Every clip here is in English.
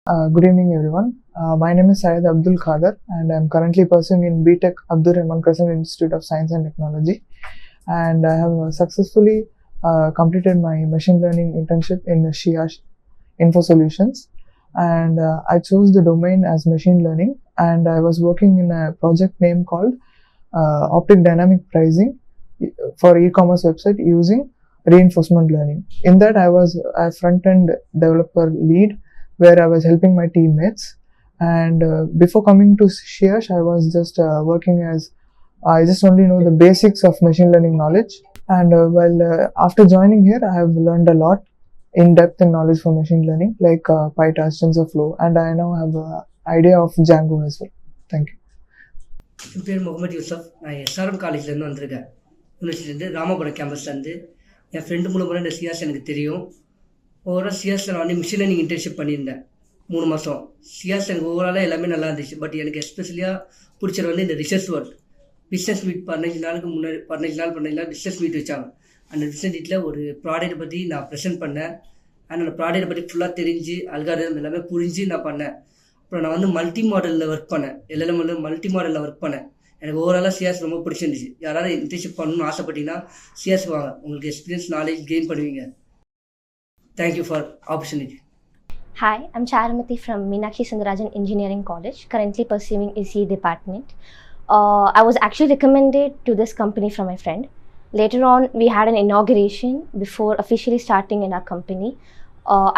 Good evening, everyone. My name is Syed Abdul Khader, and I'm currently pursuing in BTech Abdur Rahman Crescent Institute of Science and Technology. And I have successfully completed my machine learning internship in Shiash Info Solutions. And I chose the domain as machine learning, and I was working in a project name called Optic Dynamic Pricing for e-commerce website using reinforcement learning. In that, I was a front-end developer lead, where I was helping my teammates. And before coming to Shiash, I was just working as I just only know the basics of machine learning knowledge. And after joining here, I have learned a lot in-depth knowledge for machine learning, like PyTorch, TensorFlow, and I now have an idea of Django as well. Thank you. என் பேர் முகமது யூசப். நான் SRM காலேஜ்லேருந்து வந்திருக்கேன். யூனிவர்சிட்டிலேருந்து ராமபுரம் கேம்பஸ்லேருந்து. என் friend மூலமாக இந்த சியாஸ் எனக்கு தெரியும். Overall சியாஸில் நான் வந்து மிஷின் லேர்னிங் இன்டர்ன்ஷிப் பண்ணியிருந்தேன் 3 மாதம். சியாஸ் எனக்கு ஓவராலாக எல்லாமே நல்லா இருந்துச்சு. பட் எனக்கு எஸ்பெஷலியாக பிடிச்சது வந்து இந்த ரிசர்ச் ஒர்க். பிஸ்னஸ் மீட் 15 நாள் பிஸ்னஸ் மீட் வச்சாங்க. அந்த பிஸ்னஸ் மீட்டில் ஒரு ப்ராடக்ட்டை பற்றி நான் ப்ரெசென்ட் பண்ணேன். அந்த ப்ராடக்ட்டை பற்றி ஃபுல்லாக தெரிஞ்சு அல்காரிதம் எல்லாமே புரிஞ்சு நான் பண்ணேன். அப்புறம் நான் வந்து மல்டி மாடலில் ஒர்க் பண்ணேன். எல்லாம் வந்து மல்டி மாடலில் ஒர்க் பண்ணேன். எனக்கு ஓவராலாக சியாஸ் ரொம்ப பிடிச்சிருந்துச்சு. யாராவது இன்டர்ன்ஷிப் பண்ணணும்னு ஆசைப்பட்டீங்கன்னா சியாஸ் வாங்க, உங்களுக்கு எக்ஸ்பீரியன்ஸ் நாலேஜ் கெயின் பண்ணுவீங்க. Thank you for opportunity. Hi, I'm Charamati from Meenakshi Sundarajan Engineering College, currently pursuing ECE department. I was actually recommended to this company from my friend. Later on, we had an inauguration before officially starting in our company.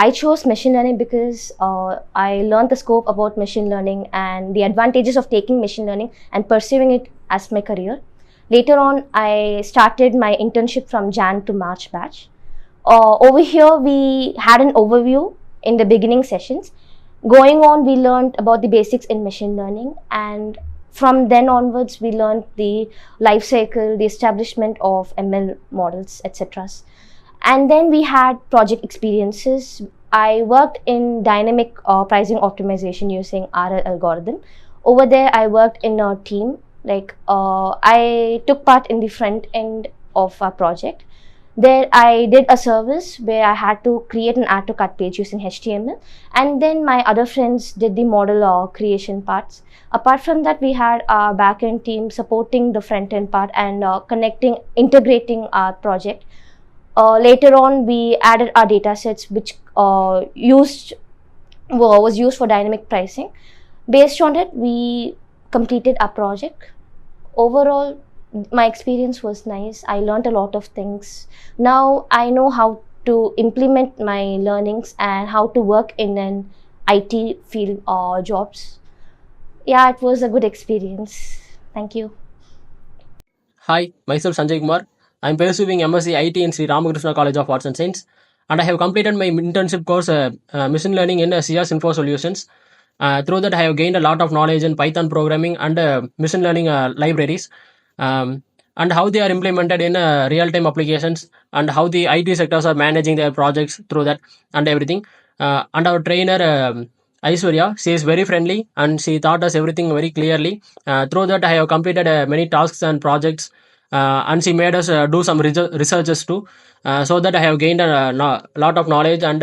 I chose machine learning because I learned the scope about machine learning and the advantages of taking machine learning and pursuing it as my career. Later on, I started my internship from Jan to March batch. Over here, we had an overview in the beginning sessions. Going on, we learned about the basics in machine learning, and from then onwards, we learned the life cycle, the establishment of ML models, etc. And then we had project experiences. I worked in dynamic pricing optimization using RL algorithm. Over there, I worked in a team. I took part in the front end of our project. There I did a service where I had to create an add to cart page using HTML, and then my other friends did the model creation parts. Apart from that, we had our backend team supporting the front end part and integrating our project. Later on, we added our data sets which was used for dynamic pricing. Based on it, we completed our project. Overall, my experience was nice. I learned a lot of things. Now I know how to implement my learnings and how to work in an IT field or jobs. Yeah, it was a good experience. Thank you. Hi, myself Sanjay Kumar. I am pursuing MSc IT in Sri Ramakrishna College of Arts and Science, and I have completed my internship course machine learning in Shiash Info Solutions. Through that, I have gained a lot of knowledge in Python programming and machine learning libraries, and how they are implemented in real-time applications, and how the IT sectors are managing their projects through that and everything. And our trainer Aishwarya, she is very friendly and she taught us everything very clearly. Through that, I have completed many tasks and projects, and she made us do some researches too, so that I have gained a lot of knowledge and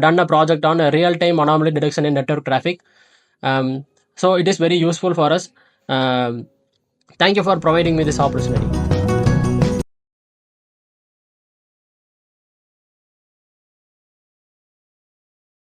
done a project on real-time anomaly detection in network traffic. So it is very useful for us. Thank you for providing me this opportunity.